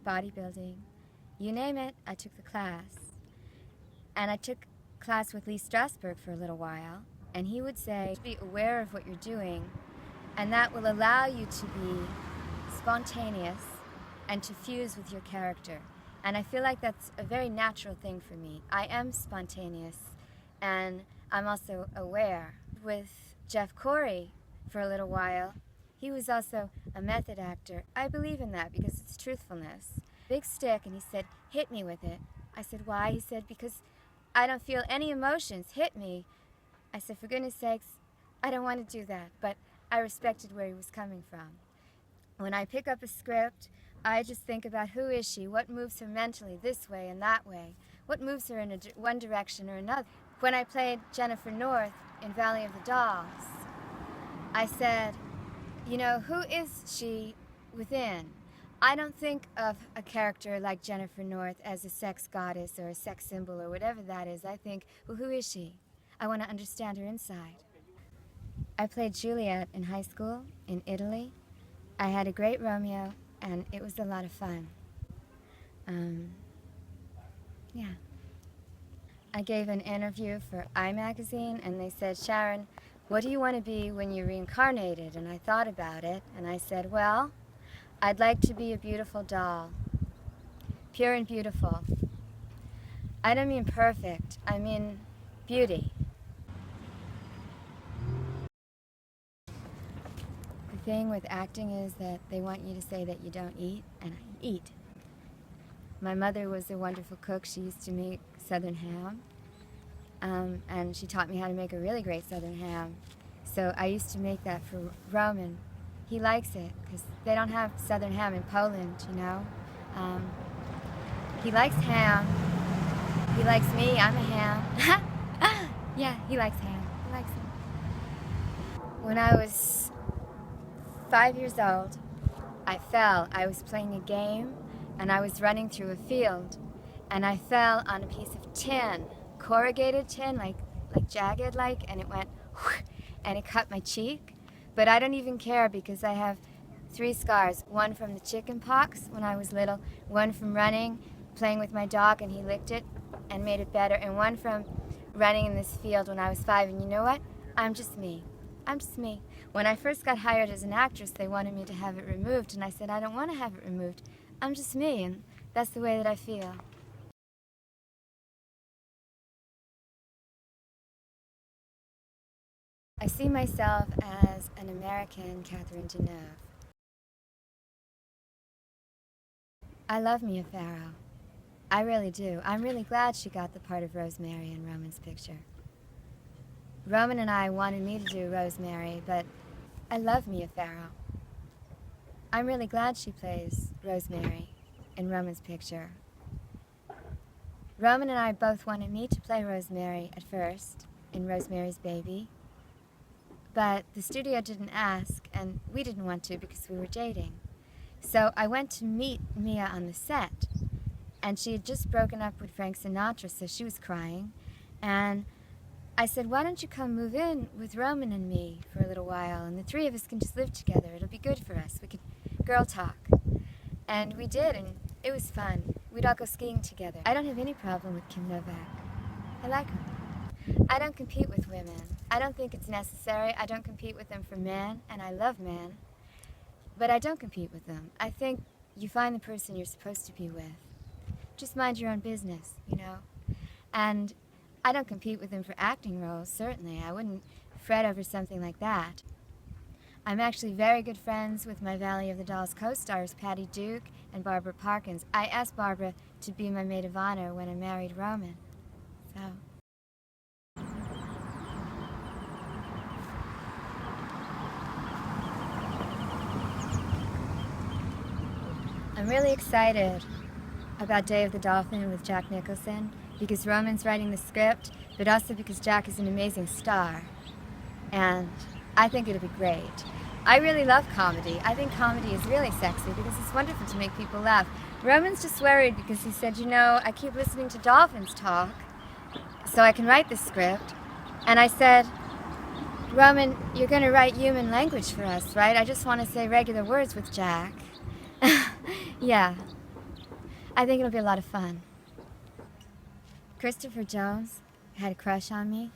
Bodybuilding, you name it, I took the class. And I took class with Lee Strasberg for a little while, and he would say, be aware of what you're doing, and that will allow you to be spontaneous and to fuse with your character. And I feel like that's a very natural thing for me. I am spontaneous, and I'm also aware. With Jeff Corey for a little while, he was also a method actor. I believe in that because it's truthfulness. Big stick, and he said, hit me with it. I said, why? He said, because I don't feel any emotions. Hit me. I said, for goodness sakes, I don't want to do that. But I respected where he was coming from. When I pick up a script, I just think about who is she, what moves her mentally this way and that way, what moves her in one direction or another. When I played Jennifer North in Valley of the Dolls, I said, you know, who is she within? I don't think of a character like Jennifer North as a sex goddess or a sex symbol or whatever that is. I think, well, who is she? I want to understand her inside. I played Juliet in high school in Italy. I had a great Romeo, and it was a lot of fun. Yeah. I gave an interview for I Magazine, and they said, Sharon, what do you want to be when you're reincarnated? And I thought about it, and I said, well, I'd like to be a beautiful doll. Pure and beautiful. I don't mean perfect, I mean beauty. The thing with acting is that they want you to say that you don't eat, and I eat. My mother was a wonderful cook. She used to make Southern ham, and she taught me how to make a really great Southern ham. So I used to make that for Roman. He likes it, because they don't have Southern ham in Poland, you know. He likes ham. He likes me, I'm a ham. Yeah, he likes ham. He likes it. When I was 5 years old, I fell. I was playing a game, and I was running through a field, and I fell on a piece of tin, corrugated tin, like jagged, and it went, and it cut my cheek. But I don't even care because I have 3 scars. One from the chicken pox when I was little, one from running, playing with my dog, and he licked it and made it better, and one from running in this field when I was 5. And you know what? I'm just me. I'm just me. When I first got hired as an actress, they wanted me to have it removed, and I said, I don't want to have it removed. I'm just me, and that's the way that I feel. I see myself as an American Catherine Deneuve. I love Mia Farrow. I really do. I'm really glad she got the part of Rosemary in Roman's picture. Roman and I wanted me to do Rosemary, but I love Mia Farrow. I'm really glad she plays Rosemary in Roman's picture. Roman and I both wanted me to play Rosemary at first, in Rosemary's Baby, but the studio didn't ask, and we didn't want to because we were dating. So I went to meet Mia on the set, and she had just broken up with Frank Sinatra, so she was crying, and I said, why don't you come move in with Roman and me for a little while, and the 3 of us can just live together. It'll be good for us. We could girl talk. And we did, and it was fun. We'd all go skiing together. I don't have any problem with Kim Novak. I like her. I don't compete with women. I don't think it's necessary. I don't compete with them for men, and I love men. But I don't compete with them. I think you find the person you're supposed to be with. Just mind your own business, you know? And I don't compete with him for acting roles, certainly. I wouldn't fret over something like that. I'm actually very good friends with my Valley of the Dolls co-stars, Patty Duke and Barbara Parkins. I asked Barbara to be my maid of honor when I married Roman. So... I'm really excited about Day of the Dolphin with Jack Nicholson because Roman's writing the script, but also because Jack is an amazing star. And I think it'll be great. I really love comedy. I think comedy is really sexy because it's wonderful to make people laugh. Roman's just worried because he said, you know, I keep listening to dolphins talk, so I can write the script. And I said, Roman, you're going to write human language for us, right? I just want to say regular words with Jack. Yeah, I think it'll be a lot of fun. Christopher Jones had a crush on me.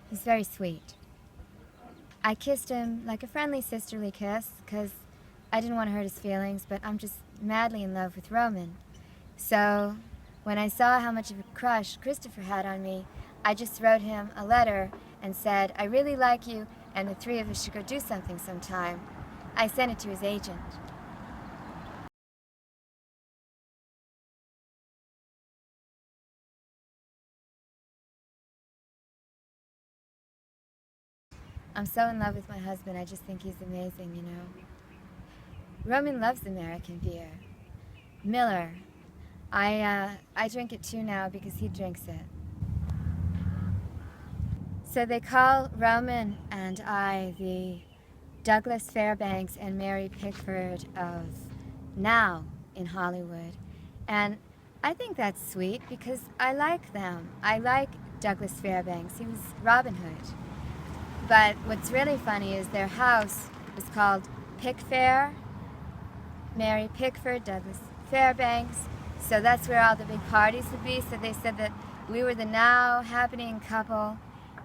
He's very sweet. I kissed him like a friendly sisterly kiss because I didn't want to hurt his feelings, but I'm just madly in love with Roman. So when I saw how much of a crush Christopher had on me, I just wrote him a letter and said, I really like you and the three of us should go do something sometime. I sent it to his agent. I'm so in love with my husband, I just think he's amazing, you know. Roman loves American beer. Miller. I drink it too now because he drinks it. So they call Roman and I the Douglas Fairbanks and Mary Pickford of now in Hollywood. And I think that's sweet because I like them. I like Douglas Fairbanks. He was Robin Hood. But what's really funny is their house was called Pickfair, Mary Pickford, Douglas Fairbanks. So that's where all the big parties would be. So they said that we were the now happening couple.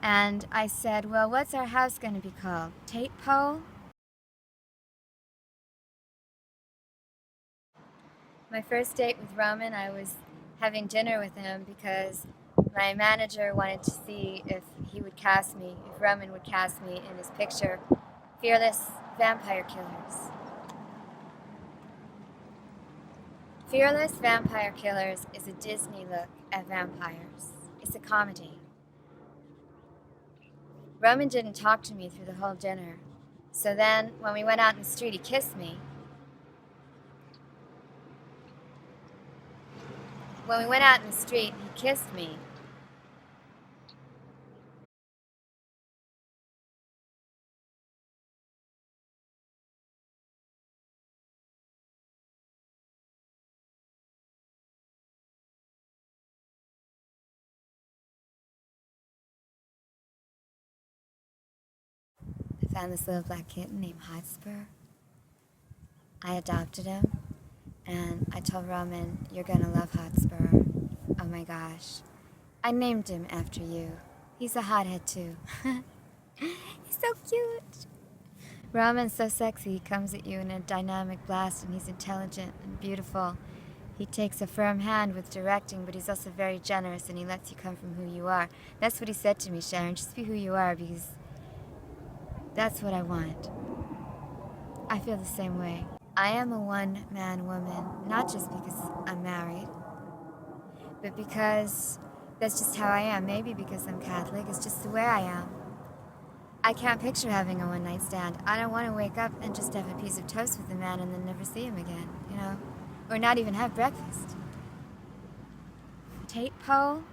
And I said, well, what's our house going to be called? Tate Pole? My first date with Roman, I was having dinner with him because my manager wanted to see if he would cast me, if Roman would cast me in his picture, Fearless Vampire Killers. Fearless Vampire Killers is a Disney look at vampires. It's a comedy. Roman didn't talk to me through the whole dinner. So then, when we went out in the street, he kissed me. When we went out in the street, he kissed me. I found this little black kitten named Hotspur. I adopted him, and I told Roman, you're gonna love Hotspur. Oh my gosh. I named him after you. He's a hothead too. He's so cute. Roman's so sexy, he comes at you in a dynamic blast, and he's intelligent and beautiful. He takes a firm hand with directing, but he's also very generous, and he lets you come from who you are. That's what he said to me, Sharon, just be who you are, because that's what I want. I feel the same way. I am a one-man woman, not just because I'm married, but because that's just how I am. Maybe because I'm Catholic, it's just the way I am. I can't picture having a one-night stand. I don't want to wake up and just have a piece of toast with a man and then never see him again, you know? Or not even have breakfast. Tate Pole?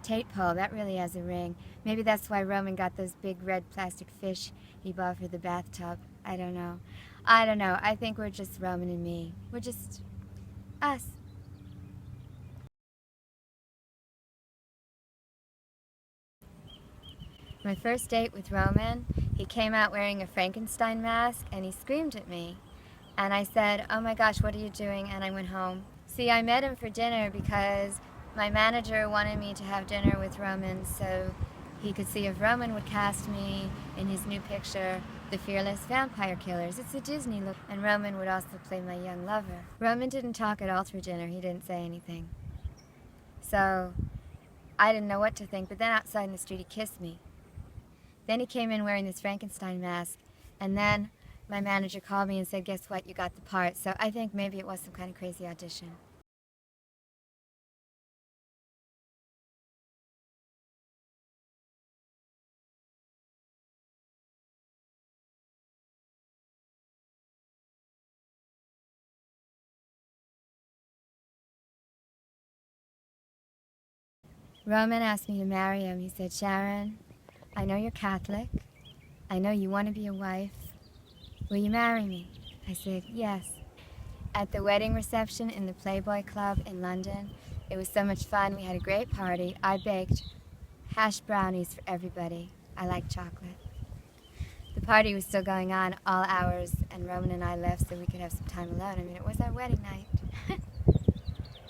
Tate Pole, that really has a ring. Maybe that's why Roman got those big red plastic fish he bought for the bathtub. I don't know. I think we're just Roman and me. We're just us. My first date with Roman, he came out wearing a Frankenstein mask and he screamed at me. And I said, oh my gosh, what are you doing? And I went home. See, I met him for dinner because my manager wanted me to have dinner with Roman so he could see if Roman would cast me in his new picture, the fearless vampire killers. It's a Disney look. And Roman would also play my young lover. Roman didn't talk at all through dinner. He didn't say anything. So I didn't know what to think, but then outside in the street he kissed me. Then he came in wearing this Frankenstein mask, and then my manager called me and said, guess what, you got the part. So I think maybe it was some kind of crazy audition. Roman asked me to marry him. He said, Sharon, I know you're Catholic. I know you want to be a wife. Will you marry me? I said, yes. At the wedding reception in the Playboy Club in London, it was so much fun. We had a great party. I baked hash brownies for everybody. I like chocolate. The party was still going on all hours, and Roman and I left so we could have some time alone. I mean, it was our wedding night.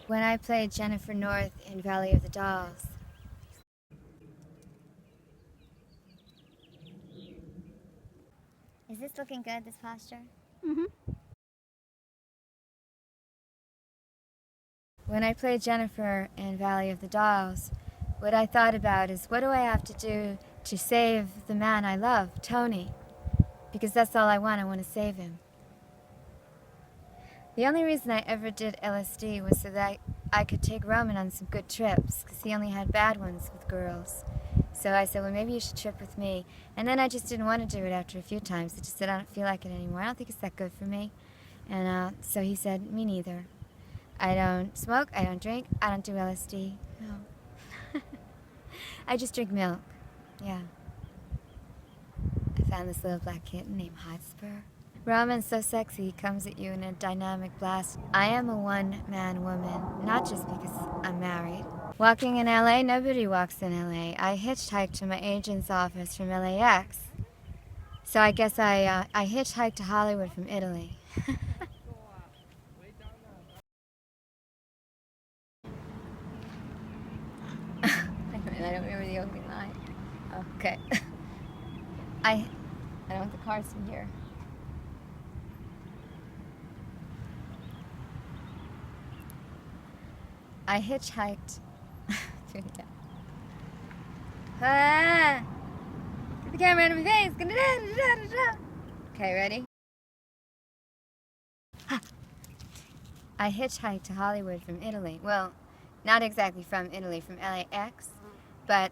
When I played Jennifer North in Valley of the Dolls, is this looking good, this posture? Mm-hmm. When I played Jennifer in Valley of the Dolls, what I thought about is, what do I have to do to save the man I love, Tony? Because that's all I want to save him. The only reason I ever did LSD was so that I could take Roman on some good trips, because he only had bad ones with girls. So I said, well, maybe you should trip with me. And then I just didn't want to do it after a few times. I just said, I don't feel like it anymore. I don't think it's that good for me. And so he said, me neither. I don't smoke, I don't drink, I don't do LSD. No. I just drink milk. Yeah. I found this little black kitten named Hotspur. Ramon's so sexy, he comes at you in a dynamic blast. I am a one-man woman, not just because I'm married. Walking in LA, nobody walks in LA. I hitchhiked to my agent's office from LAX. So I guess I hitchhiked to Hollywood from Italy. I don't remember the opening line. Okay. I don't want the cars from here. I hitchhiked. Do it again. Ah! Get the camera out of my face. Okay, ready? I hitchhiked to Hollywood from Italy. Well, not exactly from Italy, from LAX, but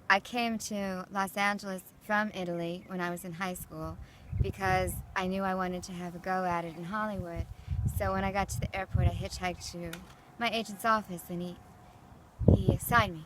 I came to Los Angeles from Italy when I was in high school because I knew I wanted to have a go at it in Hollywood. So when I got to the airport, I hitchhiked to my agent's office, and he signed me.